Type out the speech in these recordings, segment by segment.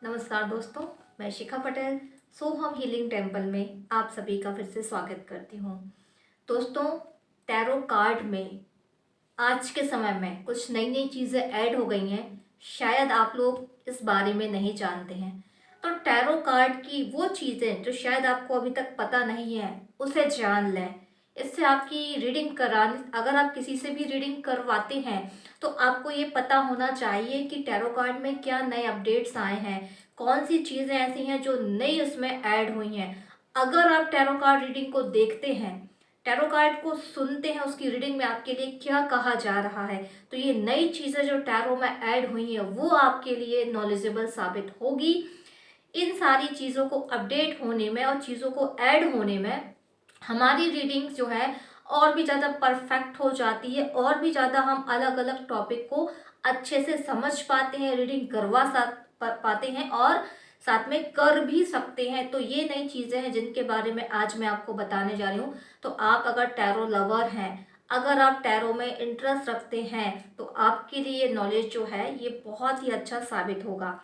नमस्कार दोस्तों, मैं शिखा पटेल सोहम हीलिंग टेम्पल में आप सभी का फिर से स्वागत करती हूँ। दोस्तों, टैरो कार्ड में आज के समय में कुछ नई नई चीज़ें ऐड हो गई हैं। शायद आप लोग इस बारे में नहीं जानते हैं। तो टैरो कार्ड की वो चीज़ें जो शायद आपको अभी तक पता नहीं है, उसे जान लें। इससे आपकी रीडिंग कराने, अगर आप किसी से भी रीडिंग करवाते हैं तो आपको ये पता होना चाहिए कि टैरो कार्ड में क्या नए अपडेट्स आए हैं, कौन सी चीज़ें ऐसी हैं जो नई उसमें ऐड हुई हैं। अगर आप टैरो कार्ड रीडिंग को देखते हैं, टैरो कार्ड को सुनते हैं, उसकी रीडिंग में आपके लिए क्या कहा जा रहा है, तो ये नई चीज़ें जो टैरो में ऐड हुई हैं वो आपके लिए नॉलेजेबल साबित होगी। इन सारी चीज़ों को अपडेट होने में और चीज़ों को ऐड होने में हमारी रीडिंग जो है और भी ज़्यादा परफेक्ट हो जाती है, और भी ज़्यादा हम अलग अलग टॉपिक को अच्छे से समझ पाते हैं, रीडिंग करवा पाते हैं और साथ में कर भी सकते हैं। तो ये नई चीज़ें हैं जिनके बारे में आज मैं आपको बताने जा रही हूँ। तो आप अगर टैरो लवर हैं, अगर आप टैरो में इंटरेस्ट रखते हैं, तो आपके लिए नॉलेज जो है ये बहुत ही अच्छा साबित होगा।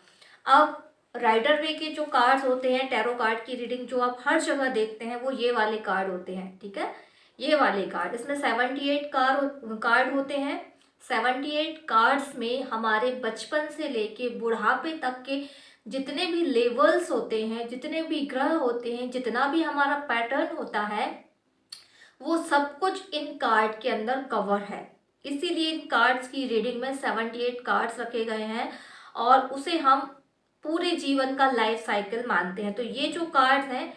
अब राइडर वे के जो कार्ड्स होते हैं, टैरो कार्ड की रीडिंग जो आप हर जगह देखते हैं, वो ये वाले कार्ड होते हैं। ठीक है, ये वाले कार्ड, इसमें 78 कार्ड होते हैं। 78 कार्ड्स में हमारे बचपन से लेके बुढ़ापे तक के जितने भी लेवल्स होते हैं, जितने भी ग्रह होते हैं, जितना भी हमारा पैटर्न होता है, वो सब कुछ इन कार्ड के अंदर कवर है। इसीलिए इन कार्ड्स की रीडिंग में 78 कार्ड्स रखे गए हैं और उसे हम पूरे जीवन का लाइफ साइकिल मानते हैं। तो ये जो कार्ड्स हैं,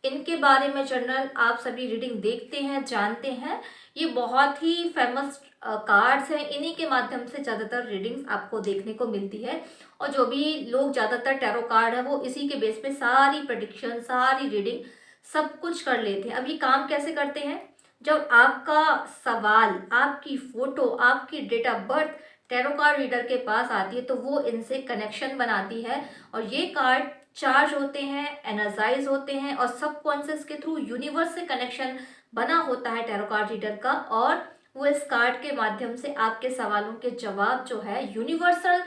इनके बारे में जनरल आप सभी रीडिंग देखते हैं, जानते हैं। ये बहुत ही फेमस कार्ड्स हैं, इन्हीं के माध्यम से ज़्यादातर रीडिंग्स आपको देखने को मिलती है। और जो भी लोग ज़्यादातर टैरो कार्ड है, वो इसी के बेस पे सारी प्रेडिक्शन, सारी रीडिंग सब कुछ कर लेते हैं। अब ये काम कैसे करते हैं? जब आपका सवाल, आपकी फोटो, आपकी date of birth tarot card reader के पास आती है, तो वो इनसे कनेक्शन बनाती है और ये कार्ड चार्ज होते हैं, एनर्जाइज होते हैं और सबकॉन्शियस के थ्रू यूनिवर्स से कनेक्शन बना होता है टैरो कार्ड रीडर का। और वो इस कार्ड के माध्यम से आपके सवालों के जवाब जो है यूनिवर्सल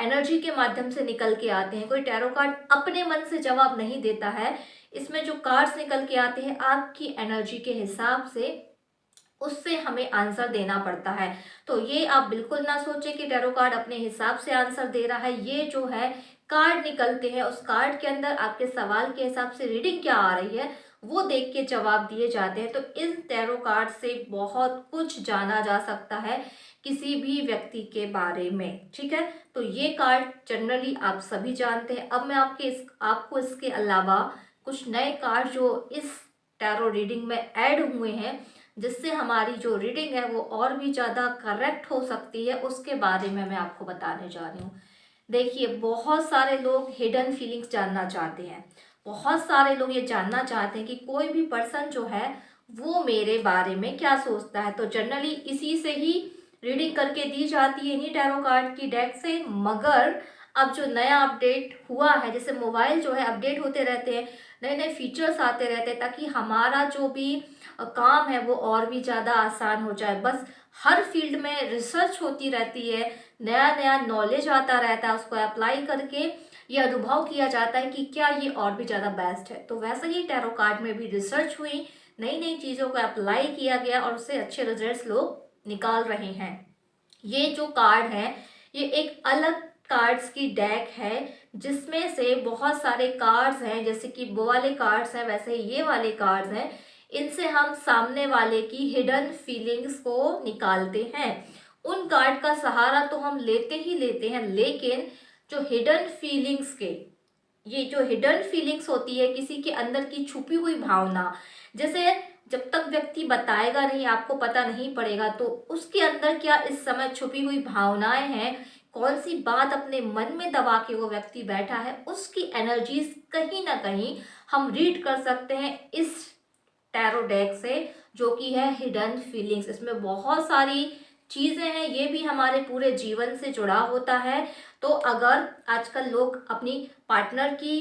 एनर्जी के माध्यम से निकल के आते हैं। कोई टैरो कार्ड अपने मन से जवाब नहीं देता है। इसमें जो कार्ड्स निकल के आते हैं आपकी एनर्जी के हिसाब से, उससे हमें आंसर देना पड़ता है। तो ये आप बिल्कुल ना सोचें कि टैरो कार्ड अपने हिसाब से आंसर दे रहा है। ये जो है कार्ड निकलते हैं, उस कार्ड के अंदर आपके सवाल के हिसाब से रीडिंग क्या आ रही है वो देख के जवाब दिए जाते हैं। तो इन टैरो कार्ड से बहुत कुछ जाना जा सकता है किसी भी व्यक्ति के बारे में। ठीक है, तो ये कार्ड जनरली आप सभी जानते हैं। अब मैं आपको इसके अलावा कुछ नए कार्ड जो इस टैरो रीडिंग में ऐड हुए हैं, जिससे हमारी जो रीडिंग है वो और भी ज़्यादा करेक्ट हो सकती है, उसके बारे में मैं आपको बताने जा रही हूँ। देखिए, बहुत सारे लोग हिडन फीलिंग्स जानना चाहते हैं। बहुत सारे लोग ये जानना चाहते हैं कि कोई भी पर्सन जो है वो मेरे बारे में क्या सोचता है। तो जनरली इसी से ही रीडिंग करके दी जाती है, इन्हीं टैरो कार्ड की डेक से। मगर अब जो नया अपडेट हुआ है, जैसे मोबाइल जो है अपडेट होते रहते हैं, नए नए फीचर्स आते रहते हैं, ताकि हमारा जो भी काम है वो और भी ज़्यादा आसान हो जाए। बस हर फील्ड में रिसर्च होती रहती है, नया नया नॉलेज आता रहता है, उसको अप्लाई करके ये अनुभव किया जाता है कि क्या ये और भी ज़्यादा बेस्ट है। तो वैसे ही टैरो कार्ड में भी रिसर्च हुई, नई नई चीज़ों को अप्लाई किया गया और उससे अच्छे रिजल्ट्स लोग निकाल रहे हैं। ये जो कार्ड है, ये एक अलग कार्ड्स की डेक है, जिसमें से बहुत सारे कार्ड्स हैं। जैसे कि वो वाले कार्ड्स हैं, वैसे ही ये वाले कार्ड्स हैं। इनसे हम सामने वाले की हिडन फीलिंग्स को निकालते हैं। उन कार्ड का सहारा तो हम लेते ही लेते हैं, लेकिन जो हिडन फीलिंग्स के, ये जो हिडन फीलिंग्स होती है किसी के अंदर की छुपी हुई भावना, जैसे जब तक व्यक्ति बताएगा नहीं, आपको पता नहीं पड़ेगा तो उसके अंदर क्या इस समय छुपी हुई भावनाएं हैं, कौन सी बात अपने मन में दबा के वो व्यक्ति बैठा है, उसकी एनर्जीज कहीं ना कहीं हम रीड कर सकते हैं इस टैरो डेक से, जो कि है हिडन फीलिंग्स। इसमें बहुत सारी चीज़ें हैं, ये भी हमारे पूरे जीवन से जुड़ा होता है। तो अगर आजकल लोग अपनी पार्टनर की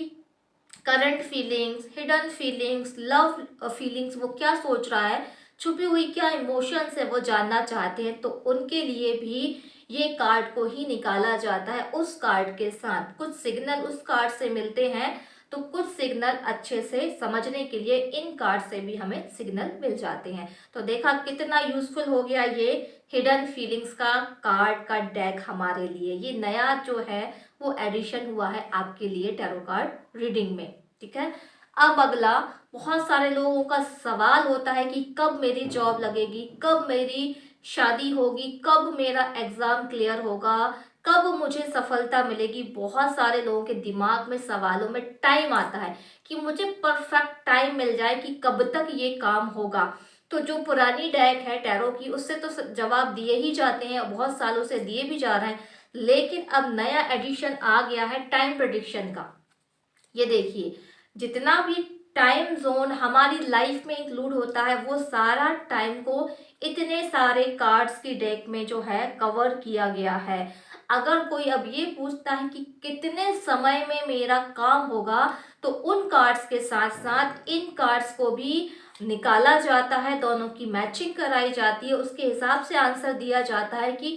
current feelings, hidden feelings, love feelings, वो क्या सोच रहा है, छुपी हुई क्या इमोशंस है, वो जानना चाहते हैं, तो उनके लिए भी ये कार्ड को ही निकाला जाता है। उस कार्ड के साथ कुछ सिग्नल उस कार्ड से मिलते हैं, तो कुछ सिग्नल अच्छे से समझने के लिए इन कार्ड से भी हमें सिग्नल मिल जाते हैं। तो देखा कितना यूजफुल हो गया ये हिडन फीलिंग्स का कार्ड का डेक हमारे लिए। ये नया जो है वो एडिशन हुआ है आपके लिए टैरो कार्ड रीडिंग में, ठीक है। अब अगला, बहुत सारे लोगों का सवाल होता है कि कब मेरी जॉब लगेगी, कब मेरी शादी होगी, कब मेरा एग्जाम क्लियर होगा, कब मुझे सफलता मिलेगी। बहुत सारे लोगों के दिमाग में सवालों में टाइम आता है कि मुझे परफेक्ट टाइम मिल जाए कि कब तक ये काम होगा। तो जो पुरानी डेक है टैरो की, उससे तो जवाब दिए ही जाते हैं, बहुत सालों से दिए भी जा रहे हैं। लेकिन अब नया एडिशन आ गया है टाइम प्रेडिक्शन का। ये देखिए, जितना भी टाइम जोन हमारी लाइफ में इंक्लूड होता है वो सारा टाइम को इतने सारे कार्ड्स की डेक में जो है कवर किया गया है। अगर कोई अब ये पूछता है कि कितने समय में मेरा काम होगा, तो उन कार्ड्स के साथ साथ इन कार्ड्स को भी निकाला जाता है, दोनों की मैचिंग कराई जाती है, उसके हिसाब से आंसर दिया जाता है कि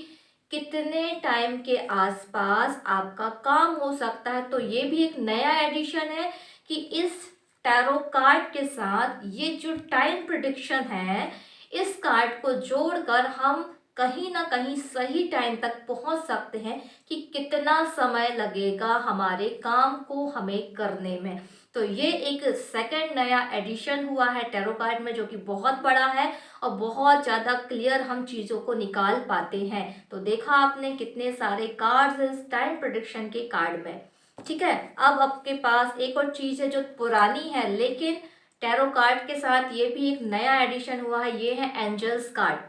कितने टाइम के आसपास आपका काम हो सकता है। तो ये भी एक नया एडिशन है कि इस टैरो कार्ड के साथ ये जो टाइम प्रेडिक्शन है, इस कार्ड को जोड़कर हम कहीं ना कहीं सही टाइम तक पहुंच सकते हैं कि कितना समय लगेगा हमारे काम को हमें करने में। तो ये एक सेकंड नया एडिशन हुआ है टैरो कार्ड में, जो कि बहुत बड़ा है और बहुत ज़्यादा क्लियर हम चीज़ों को निकाल पाते हैं। तो देखा आपने कितने सारे कार्ड्स इस टाइम प्रेडिक्शन के कार्ड में, ठीक है। अब आपके पास एक और चीज़ है जो पुरानी है, लेकिन टैरो कार्ड के साथ ये भी एक नया एडिशन हुआ है, ये है एंजल्स कार्ड।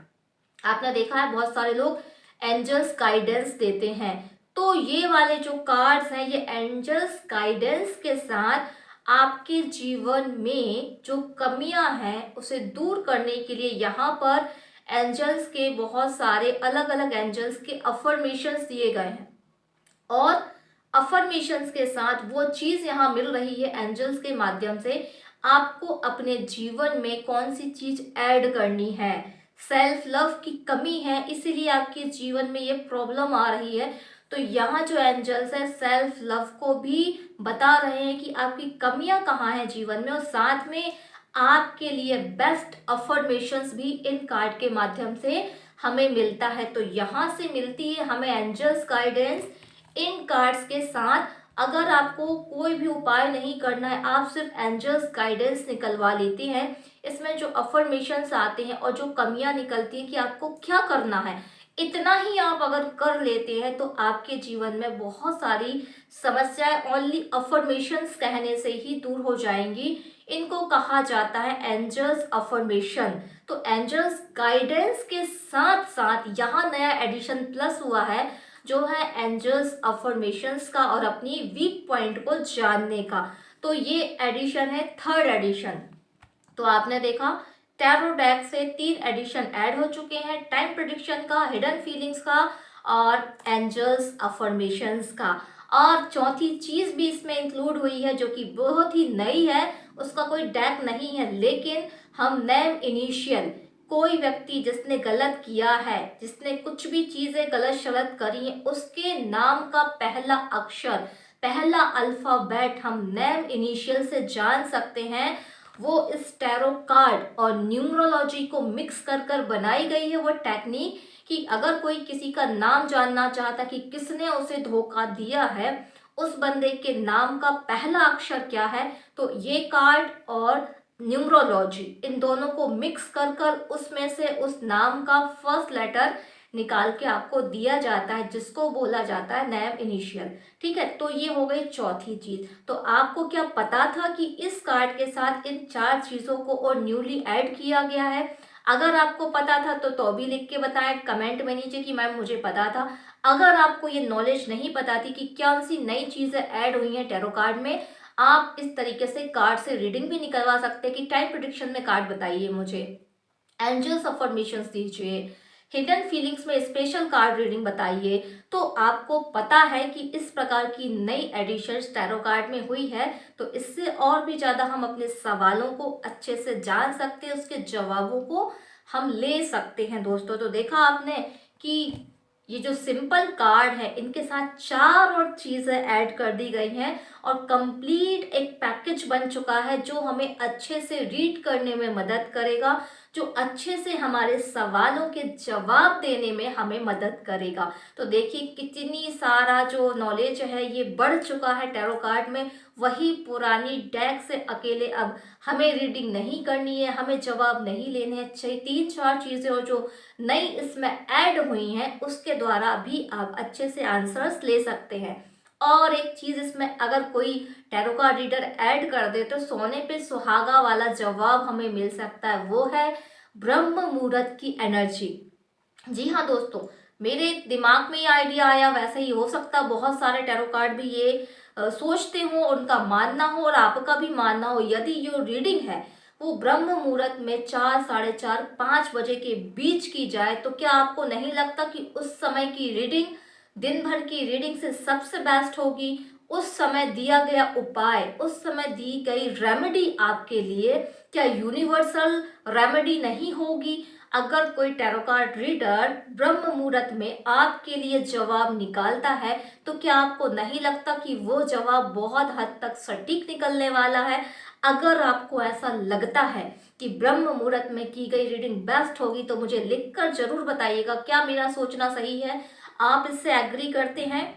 आपने देखा है बहुत सारे लोग एंजल्स गाइडेंस देते हैं, तो ये वाले जो कार्ड्स हैं ये एंजल्स गाइडेंस के साथ आपके जीवन में जो कमियां हैं उसे दूर करने के लिए यहाँ पर एंजल्स के बहुत सारे अलग अलग एंजल्स के अफर्मेशंस दिए गए हैं, और अफर्मेशंस के साथ वो चीज़ यहाँ मिल रही है एंजल्स के माध्यम से, आपको अपने जीवन में कौन सी चीज़ ऐड करनी है। सेल्फ लव की कमी है, इसीलिए आपके जीवन में ये प्रॉब्लम आ रही है। तो यहाँ जो एंजल्स है सेल्फ लव को भी बता रहे हैं कि आपकी कमियां कहाँ हैं जीवन में, और साथ में आपके लिए बेस्ट अफर्मेशंस भी इन कार्ड के माध्यम से हमें मिलता है। तो यहाँ से मिलती है हमें एंजल्स गाइडेंस इन कार्ड्स के साथ। अगर आपको कोई भी उपाय नहीं करना है, आप सिर्फ एंजल्स गाइडेंस निकलवा लेते हैं, इसमें जो अफर्मेशंस आते हैं और जो कमियां निकलती हैं कि आपको क्या करना है, इतना ही आप अगर कर लेते हैं तो आपके जीवन में बहुत सारी समस्याएं ओनली अफर्मेशंस कहने से ही दूर हो जाएंगी। इनको कहा जाता है एंजल्स अफर्मेशन। तो एंजल्स गाइडेंस के साथ साथ यहाँ नया एडिशन प्लस हुआ है जो है एंजल्स अफर्मेशंस का और अपनी वीक पॉइंट को जानने का। तो ये एडिशन है थर्ड एडिशन। तो आपने देखा टैरो डेक से 3 एडिशन ऐड हो चुके हैं, टाइम प्रेडिक्शन का, हिडन फीलिंग्स का और एंजल्स अफर्मेशंस का। और चौथी चीज़ भी इसमें इंक्लूड हुई है जो कि बहुत ही नई है, उसका कोई डेक नहीं है, लेकिन हम नेम इनिशियल, कोई व्यक्ति जिसने गलत किया है, जिसने कुछ भी चीज़ें गलत शलत करी हैं, उसके नाम का पहला अक्षर, पहला अल्फ़ाबेट हम नेम इनिशियल से जान सकते हैं। वो इस टैरो कार्ड और न्यूमरोलॉजी को मिक्स कर कर बनाई गई है वो टेक्निक, कि अगर कोई किसी का नाम जानना चाहता कि किसने उसे धोखा दिया है, उस बंदे के नाम का पहला अक्षर क्या है, तो ये कार्ड और न्यूमरोलॉजी इन दोनों को मिक्स कर कर उसमें से उस नाम का फर्स्ट लेटर निकाल के आपको दिया जाता है, जिसको बोला जाता है नेम इनिशियल, ठीक है। तो ये हो गई चौथी चीज। तो आपको क्या पता था कि इस कार्ड के साथ इन 4 चीजों को और न्यूली ऐड किया गया है? अगर आपको पता था तो भी लिख के बताएं कमेंट में नीचे कि मैम मुझे पता था। अगर आपको ये नॉलेज नहीं पता थी कि कौन सी नई चीजें ऐड हुई हैं टैरो कार्ड में, आप इस तरीके से कार्ड से रीडिंग भी निकलवा सकते हैं कि टाइम प्रेडिक्शन में कार्ड बताइए मुझे, एंजल्स अफर्मेशंस दीजिए, हिडन फीलिंग्स में स्पेशल कार्ड रीडिंग बताइए। तो आपको पता है कि इस प्रकार की नई एडिशन टैरो कार्ड में हुई है, तो इससे और भी ज़्यादा हम अपने सवालों को अच्छे से जान सकते हैं, उसके जवाबों को हम ले सकते हैं दोस्तों। तो देखा आपने कि ये जो सिंपल कार्ड है इनके साथ 4 और चीज़ें ऐड कर दी गई हैं और कंप्लीट एक पैकेज बन चुका है जो हमें अच्छे से रीड करने में मदद करेगा, जो अच्छे से हमारे सवालों के जवाब देने में हमें मदद करेगा। तो देखिए कितनी सारा जो नॉलेज है ये बढ़ चुका है टैरो कार्ड में। वही पुरानी डेक से अकेले अब हमें रीडिंग नहीं करनी है, हमें जवाब नहीं लेने हैं। 3-4 चीज़ें और जो नई इसमें ऐड हुई हैं उसके द्वारा भी आप अच्छे से आंसर्स ले सकते हैं। और एक चीज़ इसमें अगर कोई टैरो कार्ड रीडर ऐड कर दे तो सोने पे सुहागा वाला जवाब हमें मिल सकता है, वो है ब्रह्म मुहूर्त की एनर्जी। जी हाँ दोस्तों, मेरे दिमाग में ये आइडिया आया, वैसे ही हो सकता बहुत सारे टैरो कार्ड भी ये सोचते हो, उनका मानना हो और आपका भी मानना हो। यदि जो रीडिंग है वो ब्रह्म मुहूर्त में 4, साढ़े 4, 5 बजे के बीच की जाए तो क्या आपको नहीं लगता कि उस समय की रीडिंग दिन भर की रीडिंग से सबसे बेस्ट होगी? उस समय दिया गया उपाय, उस समय दी गई रेमेडी आपके लिए क्या यूनिवर्सल रेमेडी नहीं होगी? अगर कोई टैरो कार्ड रीडर ब्रह्म मुहूर्त में आपके लिए जवाब निकालता है तो क्या आपको नहीं लगता कि वो जवाब बहुत हद तक सटीक निकलने वाला है? अगर आपको ऐसा लगता है कि ब्रह्म मुहूर्त में की गई रीडिंग बेस्ट होगी तो मुझे लिखकर जरूर बताइएगा, क्या मेरा सोचना सही है? आप इससे एग्री करते हैं?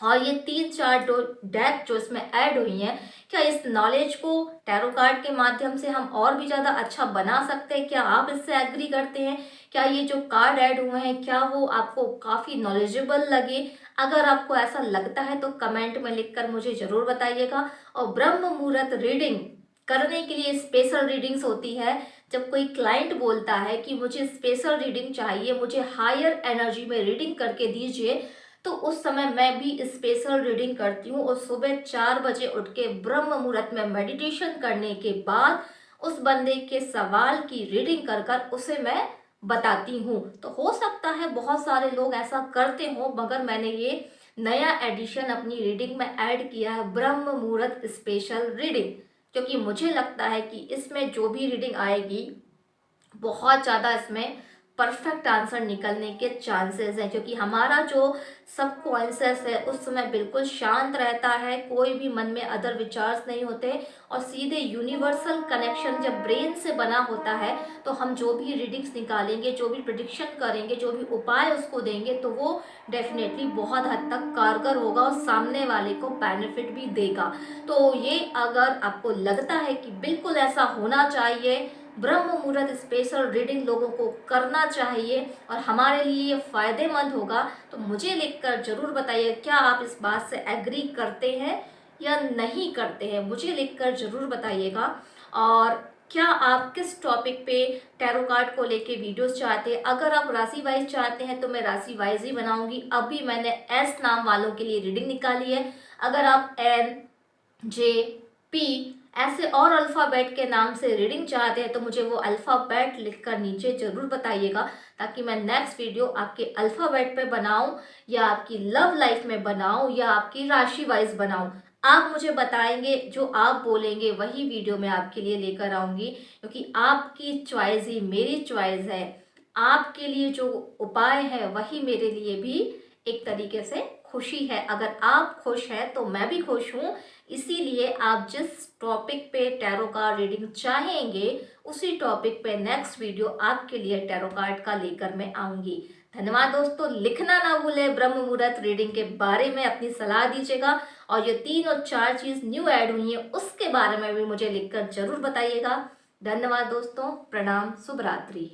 और ये 3-4 डेक जो इसमें ऐड हुई हैं, क्या इस नॉलेज को टैरो कार्ड के माध्यम से हम और भी ज़्यादा अच्छा बना सकते हैं? क्या आप इससे एग्री करते हैं? क्या ये जो कार्ड ऐड हुए हैं क्या वो आपको काफ़ी नॉलेजेबल लगे? अगर आपको ऐसा लगता है तो कमेंट में लिखकर मुझे ज़रूर बताइएगा। और ब्रह्म मुहूर्त रीडिंग करने के लिए स्पेशल रीडिंग्स होती है। जब कोई क्लाइंट बोलता है कि मुझे स्पेशल रीडिंग चाहिए, मुझे हायर एनर्जी में रीडिंग करके दीजिए, तो उस समय मैं भी स्पेशल रीडिंग करती हूँ और सुबह 4 बजे उठ के ब्रह्म मुहूर्त में मेडिटेशन करने के बाद उस बंदे के सवाल की रीडिंग कर कर उसे मैं बताती हूँ। तो हो सकता है बहुत सारे लोग ऐसा करते हो, मगर मैंने ये नया एडिशन अपनी रीडिंग में ऐड किया है, ब्रह्म मुहूर्त स्पेशल रीडिंग, क्योंकि मुझे लगता है कि इसमें जो भी रीडिंग आएगी बहुत ज़्यादा इसमें परफेक्ट आंसर निकलने के चांसेस हैं, क्योंकि हमारा जो सबकॉन्शियस है उस समय बिल्कुल शांत रहता है, कोई भी मन में अदर विचार्स नहीं होते और सीधे यूनिवर्सल कनेक्शन जब ब्रेन से बना होता है तो हम जो भी रीडिंग्स निकालेंगे, जो भी प्रिडिक्शन करेंगे, जो भी उपाय उसको देंगे तो वो डेफिनेटली बहुत हद तक कारगर होगा और सामने वाले को बेनिफिट भी देगा। तो ये अगर आपको लगता है कि बिल्कुल ऐसा होना चाहिए, ब्रह्म मुहूर्त स्पेशल रीडिंग लोगों को करना चाहिए और हमारे लिए ये फ़ायदेमंद होगा, तो मुझे लिखकर ज़रूर बताइए, क्या आप इस बात से एग्री करते हैं या नहीं करते हैं? मुझे लिखकर ज़रूर बताइएगा। और क्या आप किस टॉपिक पे टैरो कार्ड को लेके वीडियोस चाहते हैं? अगर आप राशि वाइज चाहते हैं तो मैं राशि वाइज ही बनाऊंगी। अभी मैंने एस नाम वालों के लिए रीडिंग निकाली है। अगर आप एन, जे, पी ऐसे और अल्फ़ाबेट के नाम से रीडिंग चाहते हैं तो मुझे वो अल्फ़ाबेट लिखकर नीचे ज़रूर बताइएगा, ताकि मैं नेक्स्ट वीडियो आपके अल्फ़ाबेट पे बनाऊं या आपकी लव लाइफ में बनाऊं या आपकी राशि वाइज बनाऊं। आप मुझे बताएंगे, जो आप बोलेंगे वही वीडियो मैं आपके लिए लेकर आऊँगी, क्योंकि आपकी चॉइस ही मेरी चॉइस है। आपके लिए जो उपाय है वही मेरे लिए भी एक तरीके से खुशी है। अगर आप खुश हैं तो मैं भी खुश हूँ। इसीलिए आप जिस टॉपिक पे टैरो कार्ड रीडिंग चाहेंगे उसी टॉपिक पे नेक्स्ट वीडियो आपके लिए टैरो कार्ड का लेकर मैं आऊँगी। धन्यवाद दोस्तों। लिखना ना भूलें, ब्रह्म मुहूर्त रीडिंग के बारे में अपनी सलाह दीजिएगा और ये 3 और 4 चीज़ न्यू ऐड हुई है उसके बारे में भी मुझे लिखकर जरूर बताइएगा। धन्यवाद दोस्तों। प्रणाम। शुभ रात्रि।